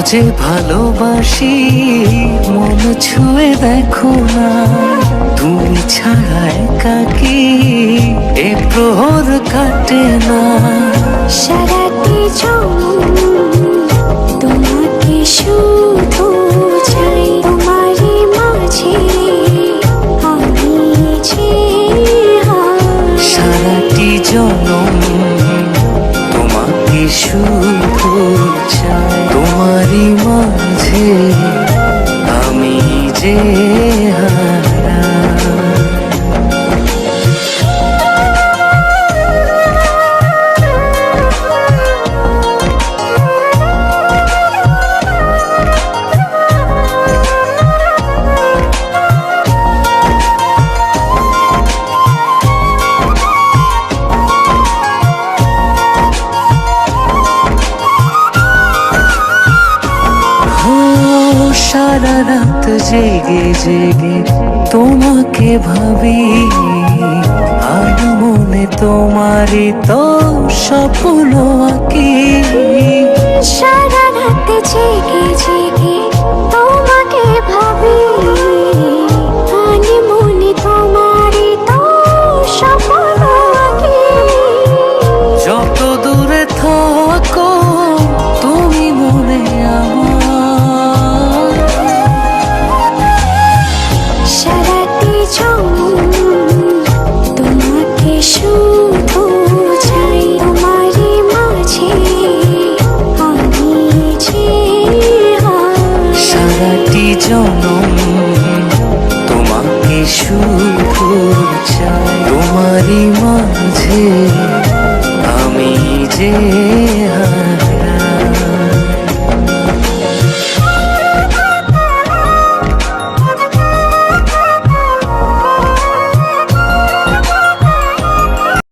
যে ভালোবাসি মন ছুঁয়ে দেখো না, তুমি ছাড়া একাকী এ প্রহর কাটে না। সারাটি তোমাকে শুধু চাই, তোমারই মাঝে আমি যে সারাটি জনম তোমাকে শুধু চাই, তোমারই মাঝে আমি যে হারা। সারা রাত জেগে জেগে তোমাকে ভাবি, আর মনে তোমারই তো স্বপ্ন আঁকি। সারা রাত জেগে জেগে তোমাকে ভাবি, আনি মনে তোমারই তো স্বপ্ন আঁকি। যত দূরে থাকো তুমি মনে আমার, সারাটি তোমাকে শুধু চাই, তোমারই মাঝে আমি যে সারাটি জনম তোমাকে শুধু চাই, তোমারই মাঝে আমি যে